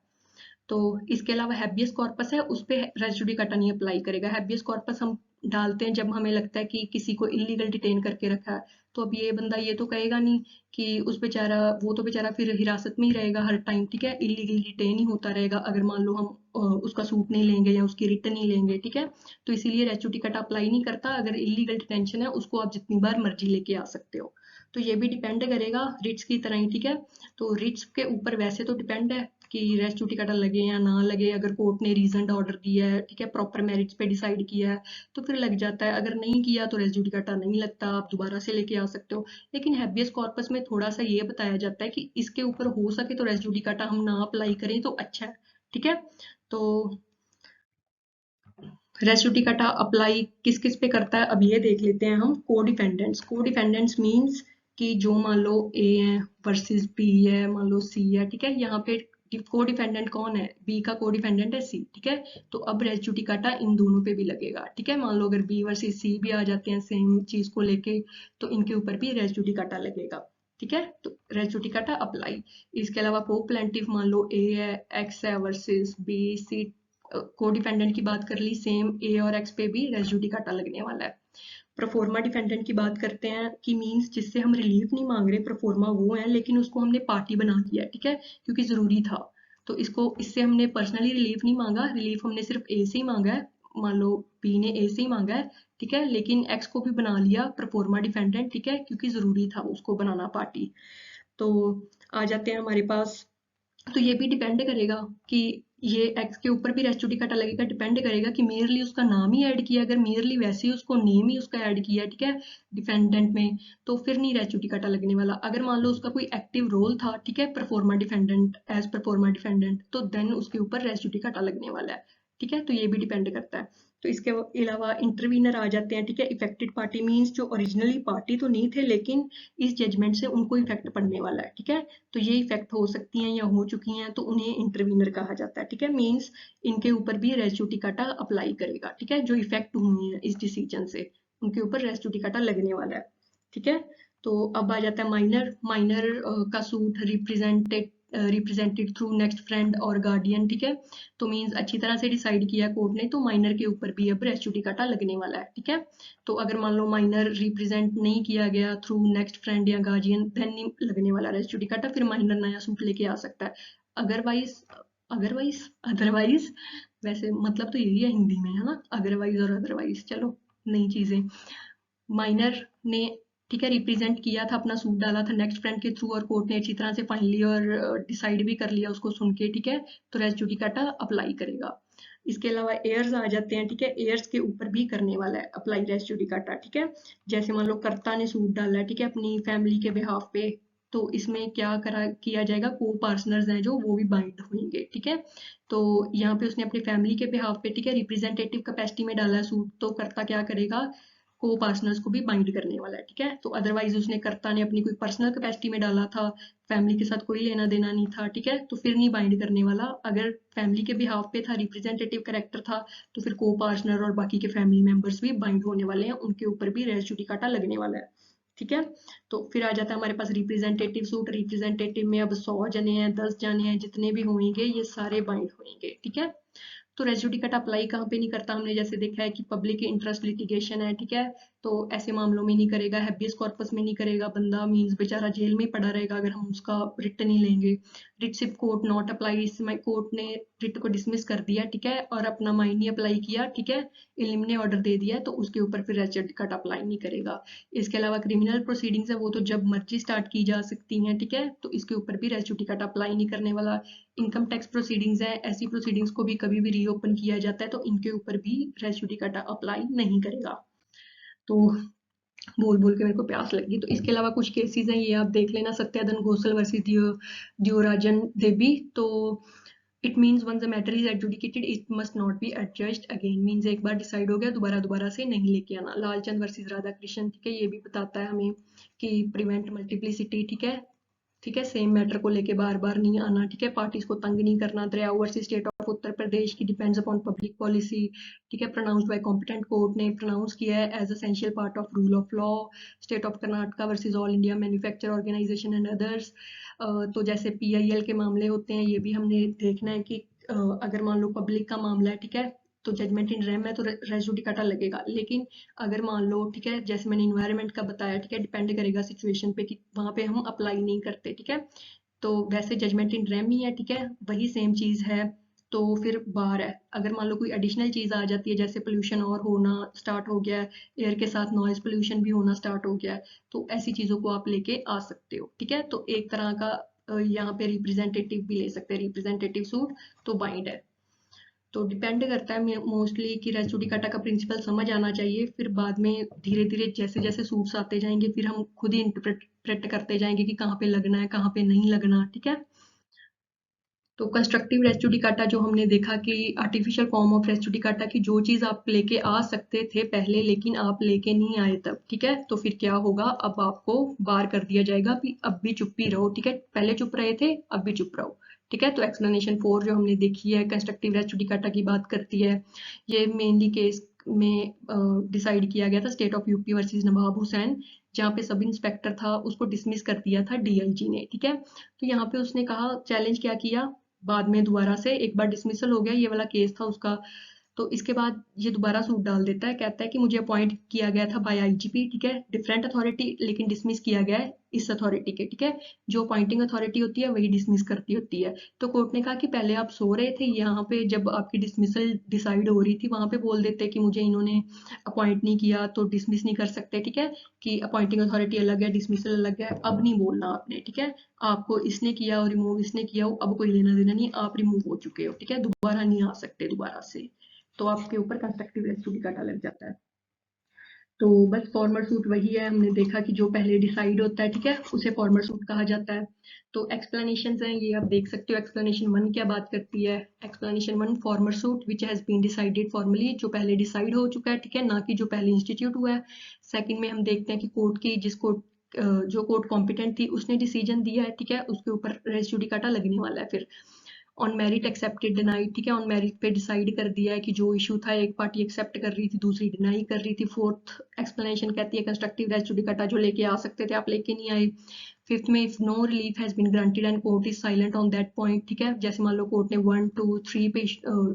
तो इसके अलावा हैबियस कॉर्पस है, उस पे रेस जुडिकाटा नहीं अप्लाई करेगा। हैबियस कॉर्पस हम डालते हैं जब हमें लगता है कि किसी को इलीगल डिटेन करके रखा है। तो अब ये बंदा ये तो कहेगा नहीं कि उस बेचारा, वो तो बेचारा फिर हिरासत में ही रहेगा हर टाइम, ठीक है, इलीगल डिटेन ही होता रहेगा अगर मान लो हम उसका सूट नहीं लेंगे या उसकी रिट नहीं लेंगे, ठीक है। तो इसीलिए रेस्क्यू टिकट अप्लाई नहीं करता। अगर इलीगल डिटेंशन है उसको आप जितनी बार मर्जी लेके आ सकते हो। तो ये भी डिपेंड करेगा रिट्स की तरह ही, ठीक है। तो रिट्स के ऊपर वैसे तो डिपेंड है कि रेस्क्यू टिकट लगे या ना लगे। अगर कोर्ट ने रीजन ऑर्डर दिया है, ठीक है, प्रॉपर मेरिट्स पे डिसाइड किया है तो फिर लग जाता है। अगर नहीं किया तो रेस्क्यू टिकट नहीं लगता, आप दोबारा से लेके आ सकते हो। लेकिन हैबियस कॉर्पस में थोड़ा सा ये बताया जाता है कि इसके ऊपर हो सके तो रेस्क्यू टिकट हम ना अप्लाई करें तो अच्छा है, ठीक है। तो रेस्क्यू टिकट अप्लाई किस किस पे करता है अब ये देख लेते हैं हम। को डिफेंडेंट्स, को डिफेंडेंट्स मीन्स कि जो मान लो ए है वर्सेस बी है, मान लो सी है, ठीक है। यहाँ पे को डिफेंडेंट कौन है, बी का को डिफेंडेंट है सी, ठीक है। तो अब रेस्क्यू टिकट इन दोनों पे भी लगेगा, ठीक है। मान लो अगर बी वर्सेस सी भी आ जाते हैं सेम चीज को लेके तो इनके ऊपर भी रेस्क्यू टिकट लगेगा, ठीक है। तो रेस्क्यू टिकट अप्लाई। इसके अलावा को प्लेंटिव, मान लो ए है, एक्स है वर्सेस बी सी, को डिफेंडेंट की बात कर ली, सेम ए और एक्स पे भी रेस्क्यू टिकट लगने वाला है। प्रोफोर्मा डिफेंडेंट की बात करते हैं कि मींस जिससे हम रिलीफ नहीं मांग रहे, प्रोफोर्मा वो है लेकिन उसको हमने पार्टी बना दिया, ठीक है, क्योंकि जरूरी था। तो इसको, इससे हमने पर्सनली रिलीफ नहीं मांगा, रिलीफ हमने सिर्फ ए से ही मांगा है। मान लो बी ने ए से ही मांगा है, ठीक है, लेकिन एक्स को भी बना लिया प्रोफोर्मा डिफेंडेंट, ठीक है, क्योंकि जरूरी था उसको बनाना पार्टी। तो आ जाते हैं हमारे पास। तो ये भी डिपेंड करेगा कि ये एक्स के ऊपर भी रेस्क्यू टिकट लगेगा, डिपेंड करेगा कि मेयरली उसका नाम ही ऐड किया। अगर मेयरली वैसे ही उसको नेम ही उसका ऐड किया, ठीक है, डिफेंडेंट में, तो फिर नहीं रेस्क्यू टिकट लगने वाला। अगर मान लो उसका कोई एक्टिव रोल था, ठीक है, proforma defendant, as proforma defendant, तो देन उसके ऊपर रेस्क्यू टिकट लगने वाला है, ठीक है। तो ये भी डिपेंड करता है। तो इसके अलावा इंटरवीनर आ जाते हैं, ठीक है। इफेक्टेड पार्टी मीन्स जो ओरिजिनली पार्टी तो नहीं थे लेकिन इस जजमेंट से उनको इफेक्ट पड़ने वाला है, ठीक है। तो ये इफेक्ट हो सकती हैं या हो चुकी हैं तो उन्हें इंटरवीनर कहा जाता है, ठीक है। मींस इनके ऊपर भी रेस्क्यू टिकट अप्लाई करेगा, ठीक है, जो इफेक्ट हुई है इस डिसीजन से उनके ऊपर रेस्क्यू टिकट लगने वाला है, ठीक है। तो अब आ जाता है माइनर। माइनर का suit represented through next friend और गार्डियन, ठीक है। तो मींस अच्छी तरह से डिसाइड किया कोर्ट ने, तो माइनर के ऊपर भी अब रेस्क्यू टिकट लगने वाला है, ठीक है। तो अगर मान लो माइनर रिप्रेजेंट नहीं किया गया थ्रू नेक्स्ट फ्रेंड या गार्जियन, देन नहीं लगने वाला रेस्क्यू टिकट, फिर माइनर नया सूट लेके आ सकता है। अदरवाइज अदरवाइज अदरवाइज वैसे मतलब तो यही है हिंदी में, है ना, अदरवाइज और अदरवाइज, चलो नई चीजें। माइनर ने, ठीक है, रिप्रेजेंट किया था, अपना सूट डाला था नेक्स्ट फ्रेंड के थ्रू और कोर्ट ने अच्छी तरह से फाइनली और डिसाइड भी कर लिया उसको सुन के, ठीक है, तो रेस्क्यू टिकट अप्लाई करेगा। इसके अलावा एयर्स आ जाते हैं, ठीक है। एयर्स के ऊपर भी करने वाला है अप्लाई रेस्क्यू टिकट, ठीक है। जैसे मान लो कर्ता ने सूट डाला है, ठीक है, अपनी फैमिली के बिहाफ पे, तो इसमें क्या करा किया जाएगा, को पार्टनर्स हैं जो वो भी बाइंड होंगे, ठीक है। तो यहाँ पे उसने अपनी फैमिली के बिहाफ पे, ठीक है, रिप्रेजेंटेटिव कैपेसिटी में डाला है सूट, तो कर्ता क्या करेगा, को पार्टनर्स को भी बाइंड करने वाला है, ठीक है। तो अदरवाइज उसने कर्ता ने अपनी कोई पर्सनल कैपेसिटी में डाला था, फैमिली के साथ कोई लेना देना नहीं था, ठीक है, तो फिर नहीं बाइंड करने वाला। अगर फैमिली के बिहाफ पे था, रिप्रेजेंटेटिव कैरेक्टर था, तो फिर को पार्टनर और बाकी के फैमिली मेंबर्स भी बाइंड होने वाले हैं, उनके ऊपर भी रेस्क्यू टिकट लगने वाला है, ठीक है। तो फिर आ जाता है हमारे पास रिप्रेजेंटेटिव सूट। रिप्रेजेंटेटिव में अब 100 जने हैं, 10 जने हैं, जितने भी होंगे ये सारे बाइंड होंगे, ठीक है। तो रेस्क्यू टिकट अप्लाई कहाँ पे नहीं करता, हमने जैसे देखा है कि पब्लिक इंटरेस्ट लिटिगेशन है, ठीक है, तो ऐसे मामलों में नहीं करेगा। हैबियस कॉर्पस में नहीं करेगा, बंदा मींस बेचारा जेल में ही पड़ा रहेगा अगर हम उसका रिट नहीं लेंगे। रिट सिर्फ कोर्ट नॉट अप्लाई, इसमें कोर्ट ने रिट को डिसमिस कर दिया, ठीक है, और अपना माइंड नहीं अप्लाई किया, ठीक है, इलिम ने ऑर्डर दे दिया, तो उसके ऊपर फिर रेस्क्यू टिकट अप्लाई नहीं करेगा। इसके अलावा क्रिमिनल प्रोसीडिंग्स है वो तो जब मर्जी स्टार्ट की जा सकती हैं, ठीक है, तो इसके ऊपर भी रेस्क्यू टिकट अप्लाई नहीं करने वाला। इनकम टैक्स प्रोसीडिंग्स है, ऐसी प्रोसीडिंग्स को भी कभी भी रीओपन किया जाता है तो इनके ऊपर भी रेस्क्यू टिकट अप्लाई नहीं करेगा। तो बोल बोल के मेरे को प्यास लगी। तो इसके अलावा कुछ केसेस हैं, ये आप देख लेना, सत्यादन घोषल वर्सेस दियोराजन देवी। तो it means once the matter is adjudicated it must not be adjudged again, means एक बार डिसाइड हो गया दोबारा दोबारा से नहीं लेके आना। लालचंद वर्सेस राधा कृष्ण, ठीक है, ये भी बताता है हमें कि प्रिवेंट मल्टीप्लिसिटी, ठीक है, ठीक है, सेम मैटर को लेके बार बार नहीं आना, ठीक है, पार्टीज को तंग नहीं करना। Daryao versus state of Uttar Pradesh की डिपेंड्स अपॉन पब्लिक पॉलिसी, ठीक है, प्रोनाउंस्ड बाय कॉम्पिटेंट कोर्ट ने प्रोनाउंस किया है as essential part of rule of law. State of Karnataka versus all India manufacture organisation and others. तो जैसे PIL के मामले होते हैं, ये भी हमने देखना है कि अगर मान लो पब्लिक का मामला है, ठीक है, तो जजमेंट इन रेम है तो रेस जुडिकाटा लगेगा। लेकिन अगर मान लो, ठीक है, जैसे मैंने इन्वायरमेंट का बताया, ठीक है, डिपेंड करेगा सिचुएशन पे कि वहां पे हम अप्लाई नहीं करते, ठीक है। तो वैसे जजमेंट इन रेम ही है, ठीक है, वही सेम चीज है। तो फिर बार है, अगर मान लो कोई एडिशनल चीज आ जाती है, जैसे पोल्यूशन और होना स्टार्ट हो गया है, एयर के साथ नॉइज पोल्यूशन भी होना स्टार्ट हो गया है, तो ऐसी चीजों को आप लेके आ सकते हो, ठीक है। तो एक तरह का यहाँ पे रिप्रेजेंटेटिव भी ले सकते हैं, रिप्रेजेंटेटिव सूट तो बाइंड है। तो डिपेंड करता है मोस्टली कि रेस जुडिकाटा का प्रिंसिपल समझ आना चाहिए, फिर बाद में धीरे धीरे जैसे जैसे सूट्स आते जाएंगे फिर हम खुद ही इंटरप्रेट करते जाएंगे कि कहाँ पे लगना है कहाँ पे नहीं लगना, ठीक है। तो कंस्ट्रक्टिव रेस जुडिकाटा जो हमने देखा कि artificial form of res judicata की जो चीज आप लेके आ सकते थे पहले लेकिन आप लेके नहीं आए तब, ठीक है, तो फिर क्या होगा, अब आपको बार कर दिया जाएगा कि अब भी चुप ही रहो, ठीक है, पहले चुप रहे थे अब भी चुप रहो, ठीक है। तो एक्सप्लेनेशन 4 जो हमने देखी है कंस्ट्रक्टिव रेस जुडिकाटा की बात करती है। ये मेनली केस में डिसाइड किया गया था स्टेट ऑफ यूपी वर्सेस नवाब हुसैन, जहाँ पे सब इंस्पेक्टर था उसको डिसमिस कर दिया था डीआईजी ने, ठीक है। तो यहाँ पे उसने कहा, चैलेंज क्या किया, बाद में दोबारा से एक बार डिसमिसल हो गया, ये वाला केस था उसका। तो इसके बाद ये दोबारा सूट डाल देता है, कहता है कि मुझे अपॉइंट किया गया था बाय आईजीपी, ठीक है, डिफरेंट अथॉरिटी, लेकिन डिसमिस किया गया है इस अथॉरिटी के, ठीक है। जो अपॉइंटिंग अथॉरिटी होती है वही डिसमिस करती होती है। तो कोर्ट ने कहा कि पहले आप सो रहे थे, यहाँ पे जब आपकी डिसमिसल डिसाइड हो रही थी वहां पे बोल देते कि मुझे इन्होंने अपॉइंट नहीं किया तो डिसमिस नहीं कर सकते, ठीक है, कि अपॉइंटिंग अथॉरिटी अलग है डिसमिसल अलग है। अब नहीं बोलना आपने, ठीक है, आपको इसने किया और रिमूव इसने किया, अब कोई लेना देना नहीं, आप रिमूव हो चुके हो, ठीक है, दोबारा नहीं आ सकते दोबारा से। तो आपके ऊपर कंस्ट्रक्टिव रेस जुडिकाटा लग जाता है। तो बस फॉर्मर सूट वही है, हमने देखा कि जो पहले डिसाइड होता है, ठीक है, उसे फॉर्मर सूट कहा जाता है। तो एक्सप्लेनेशन हैं ये आप देख सकते हो। एक्सप्लेनेशन 1 क्या बात करती है, explanation 1 former suit which has been decided formerly, जो पहले डिसाइड हो चुका है, ठीक है, ना कि जो पहले इंस्टीट्यूट हुआ है। सेकंड में हम देखते हैं कि कोर्ट की जिस कोर्ट जो कोर्ट कॉम्पिटेंट थी उसने डिसीजन दिया है, ठीक है, उसके ऊपर रेस जुडिकाटा लगने वाला है। फिर ऑन मेरिट एक्सेप्टेड डिनाइड, ठीक है, ऑन मेरिट पे डिसाइड कर दिया है कि जो इशू था एक पार्टी एक्सेप्ट कर रही थी दूसरी डिनाई कर रही थी। फोर्थ एक्सप्लेनेशन कहती है कंस्ट्रक्टिव रेस जुडिकाटा जो लेके आ सकते थे आप लेके नहीं आए। फिफ्थ में if no relief has been granted and court is silent on that point, ठीक है, जैसे मान लो कोर्ट ने 1 2 3 पे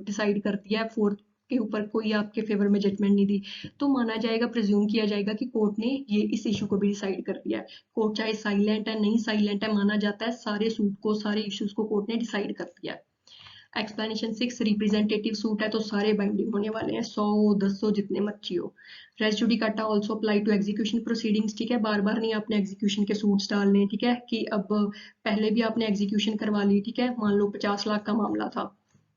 डिसाइड कर दिया है, फोर्थ के ऊपर कोई आपके फेवर में जजमेंट नहीं दी, तो माना जाएगा, प्रिज्यूम किया जाएगा कि कोर्ट ने ये इस इशू को भी डिसाइड कर दिया है। कोर्ट चाहे साइलेंट है नहीं साइलेंट है, माना जाता है सारे सूट को सारे इश्यूज को कोर्ट ने डिसाइड कर दिया है। एक्सप्लेनेशन 6 रिप्रेजेंटेटिव सूट है तो सारे बाइंडिंग होने वाले हैं, 100 200 जितने मर्जी हो। Res judicata also apply to execution proceedings, ठीक है, बार बार नहीं आपने एग्जीक्यूशन के सूट्स डालने, ठीक है, कि अब पहले भी आपने एग्जीक्यूशन करवा ली, ठीक है, मान लो 50 लाख का मामला था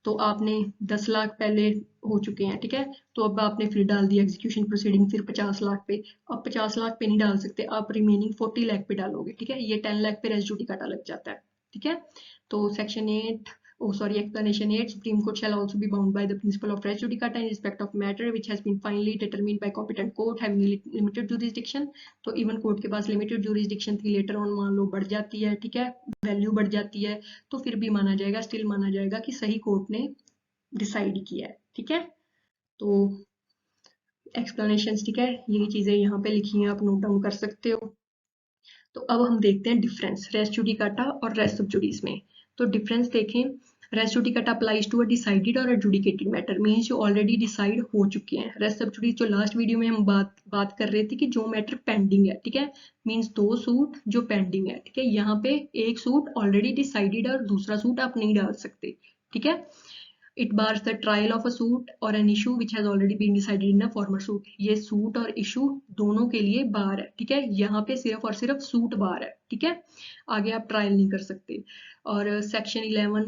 तो आपने 10 लाख पहले हो चुके हैं, ठीक है, तो अब आपने फिर डाल दिया एग्जीक्यूशन प्रोसीडिंग फिर 50 लाख पे। अब 50 लाख पे नहीं डाल सकते, आप रिमेनिंग 40 लाख पे डालोगे, ठीक है, ये 10 लाख पे रेस जुडिकाटा लग जाता है, ठीक है। तो section 8 explanation 8, Supreme Court shall also be bound by the principle of res judicata in respect of matter which has been finally determined by competent court having limited jurisdiction। तो even court के पास limited jurisdiction थी, later on मान लो बढ़ जाती है, ठीक है, value बढ़ जाती है, तो फिर भी माना जाएगा, स्टिल माना जाएगा कि सही कोर्ट ने डिसाइड किया है, ठीक है। तो एक्सप्लेनेशन, ठीक है, यही चीजें यहाँ पे लिखी हैं, आप नोट डाउन कर सकते हो। तो अब हम देखते हैं डिफरेंस रेस जुडिकाटा और रेस सब जुडिस में। तो डिफरेंस देखें, res judicata applies to a decided और एडजुडिकेटेड मैटर, मींस जो ऑलरेडी डिसाइड हो चुके हैं। रेस सब जुडिस जो लास्ट वीडियो में हम बात कर रहे थे कि जो मैटर पेंडिंग है, ठीक है, मींस 2 सूट जो पेंडिंग है, ठीक है, यहाँ पे एक सूट ऑलरेडी डिसाइडेड है और दूसरा सूट आप नहीं डाल सकते, ठीक है। It bars the trial of a suit or an issue which has already been decided in a former suit। ये सूट और इशू दोनों के लिए बार है, ठीक है, यहाँ पे सिर्फ और सिर्फ सूट बार है, ठीक है, आगे आप ट्रायल नहीं कर सकते। और सेक्शन 11,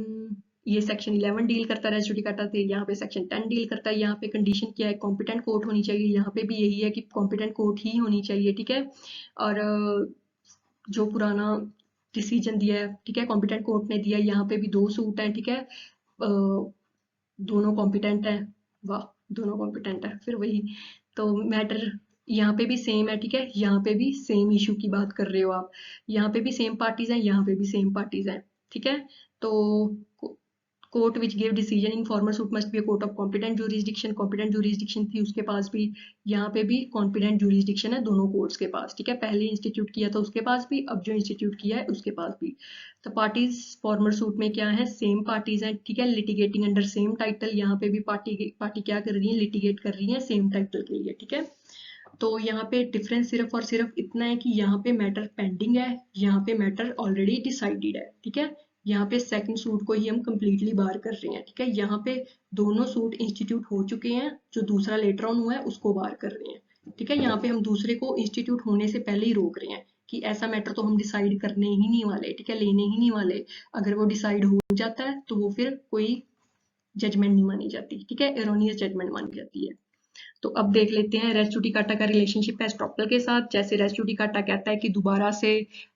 ये सेक्शन 11 डील करता है रेस जुडिकाटा से, यहाँ पे सेक्शन 10 डील करता है। यहाँ पे कंडीशन क्या है, कॉम्पिटेंट कोर्ट होनी चाहिए, यहाँ पे भी यही है कि कॉम्पिटेंट कोर्ट ही होनी चाहिए, ठीक है। और जो पुराना डिसीजन दिया है, ठीक है, कॉम्पिटेंट कोर्ट ने दिया, यहाँ पे भी 2 सूट हैं, ठीक है, दोनों कॉम्पिटेंट है, वाह, दोनों कॉम्पिटेंट है, फिर वही। तो मैटर यहाँ पे भी सेम है, ठीक है, यहाँ पे भी सेम इशू की बात कर रहे हो आप, यहाँ पे भी सेम पार्टीज हैं, यहाँ पे भी सेम पार्टीज हैं, ठीक है। तो court which give decision in farmer suit must be a court of competent jurisdiction थी उसके पास भी, यहाँ पे भी कॉम्पिटेंट जुरिस्डिक्शन है दोनों कोर्ट्स के पास, ठीक है। पहले इंस्टीट्यूट किया था उसके पास भी, अब जो इंस्टीट्यूट किया है उसके पास भी। तो पार्टीज फॉर्मर सूट में क्या है, सेम पार्टीज हैं, ठीक है, लिटिगेटिंग अंडर सेम टाइटल। यहाँ पे भी पार्टी क्या कर रही है, लिटिगेट कर रही है सेम टाइटल के लिए, ठीक है। तो यहाँ पे डिफरेंस सिर्फ और सिर्फ इतना है कि यहाँ पे मैटर पेंडिंग है, यहाँ पे मैटर ऑलरेडी डिसाइडेड है, ठीक है। यहाँ पे सेकंड सूट को ही हम कंप्लीटली बार कर रहे हैं, ठीक है। यहाँ पे दोनों सूट इंस्टीट्यूट हो चुके हैं, जो दूसरा लेटर ऑन हुआ है उसको बार कर रहे हैं, ठीक है। यहाँ पे हम दूसरे को इंस्टीट्यूट होने से पहले ही रोक रहे हैं कि ऐसा मैटर तो हम डिसाइड करने ही नहीं वाले, ठीक है, लेने ही नहीं वाले। अगर वो डिसाइड हो जाता है तो वो फिर कोई जजमेंट नहीं मानी जाती, ठीक है, एरोनियस जजमेंट मानी जाती है। तो अब देख लेते हैं रेस जुडिकाटा का रिलेशनशिप एस्टॉपल के साथ। जैसे रेस जुडिकाटा कहता है कि दोबारा से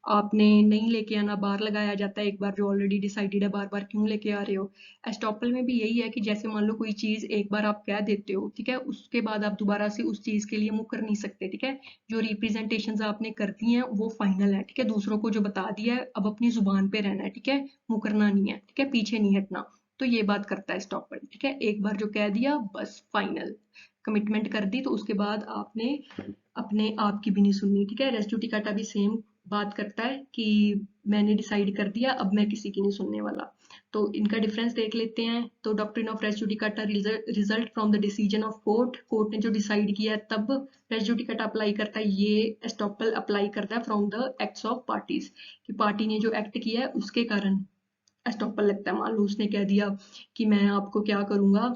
आपने नहीं लेके आना, बार लगाया जाता है एक बार जो ऑलरेडी डिसाइडेड है, बार बार क्यों लेके आ रहे हो। एस्टॉपल में भी यही है कि जैसे मान लो कोई चीज एक बार आप कह देते हो, ठीक है, उसके बाद आप दोबारा से उस चीज के लिए मुकर नहीं सकते, ठीक है। जो रिप्रेजेंटेशन आपने कर दी हैं वो फाइनल है, ठीक है, दूसरों को जो बता दिया है अब अपनी जुबान पे रहना है, ठीक है, मुकरना नहीं है, ठीक है, पीछे नहीं हटना। तो ये बात करता है एस्टॉपल, ठीक है, एक बार जो कह दिया बस फाइनल कमिटमेंट कर दी, तो उसके बाद आपने अपने आप की भी नहीं सुननी, ठीक है। रेस जुडिकाटा भी सेम बात करता है कि मैंने डिसाइड कर दिया, अब मैं किसी की नहीं सुनने वाला। तो इनका डिफरेंस देख लेते हैं। तो doctrine of res judicata result from the decision of court, court ने जो डिसाइड किया तब रेस जुडिकाटा अप्लाई करता है। ये एस्टॉपल अप्लाई करता है from the acts of parties, कि पार्टी ने जो एक्ट किया है उसके कारण एस्टॉपल लगता है। मान लो उसने कह दिया कि मैं आपको क्या करूंगा,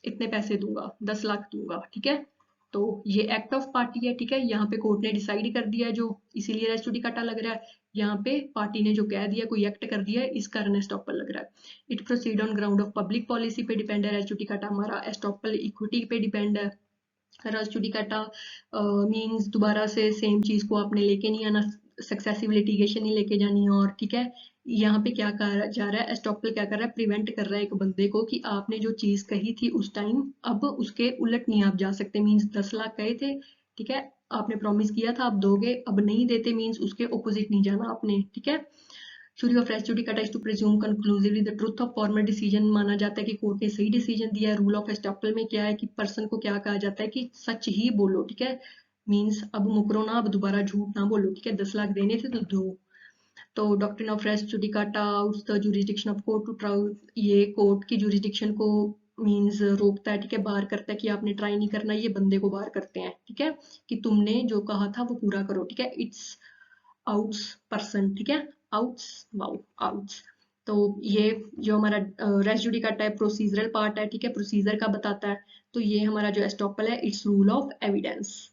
इतने पैसे दूंगा, 10 लाख दूंगा, ठीक है, तो ये एक्ट ऑफ पार्टी है, ठीक है। यहाँ पे कोर्ट ने डिसाइड कर दिया है जो, इसीलिए रेस जुडिकाटा लग रहा है। यहाँ पे पार्टी ने जो कह दिया, कोई एक्ट कर दिया है, इस कारण एस्टॉपल लग रहा है। It proceed on ground of public policy पे डिपेंड है रेस जुडिकाटा हमारा, एस्टॉपल इक्विटी पे डिपेंड है। रेस जुडिकाटा मींस दोबारा से सेम चीज को आपने लेके नहीं आना, सक्सेसिव लिटिगेशन नहीं लेके जानी, और ठीक है। यहाँ पे क्या कहा जा रहा है, एस्टॉपल क्या कर रहा है, प्रिवेंट कर रहा है एक बंदे को कि आपने जो चीज कही थी उस टाइम, अब उसके उलट नहीं आप जा सकते। मींस 10 लाख कहे थे, ठीक है, आपने प्रॉमिस किया था आप दोगे, अब नहीं देते, मींस उसके ऑपोजिट नहीं जाना आपने, ठीक है। Theory of res judicata is to presume conclusively the truth of formal decision, माना जाता है कि कोर्ट ने सही डिसीजन दिया है। रूल ऑफ एस्टॉपल में क्या है कि पर्सन को क्या कहा जाता है कि सच ही बोलो, ठीक है, मींस अब मुकरो ना, अब दोबारा झूठ ना बोलो, ठीक है, 10 लाख देने थे तो दो। तो doctrine of res judicata outs the jurisdiction of court to try, ये कोर्ट की जुरिस्डिक्शन को मींस रोकता है, ठीक है, बार करता है कि आपने ट्राई नहीं करना, ये बंदे को बार करते हैं, ठीक है, कि तुमने जो कहा था वो पूरा करो, ठीक है। इट्स आउट्स पर्सन, ठीक है, आउट्स वाउ आउट्स। तो ये जो हमारा रेस जुडिकाटा है प्रोसीजरल पार्ट है, ठीक है, प्रोसीजर का बताता है। तो ये हमारा जो एस्टॉपल है, इट्स रूल ऑफ एविडेंस।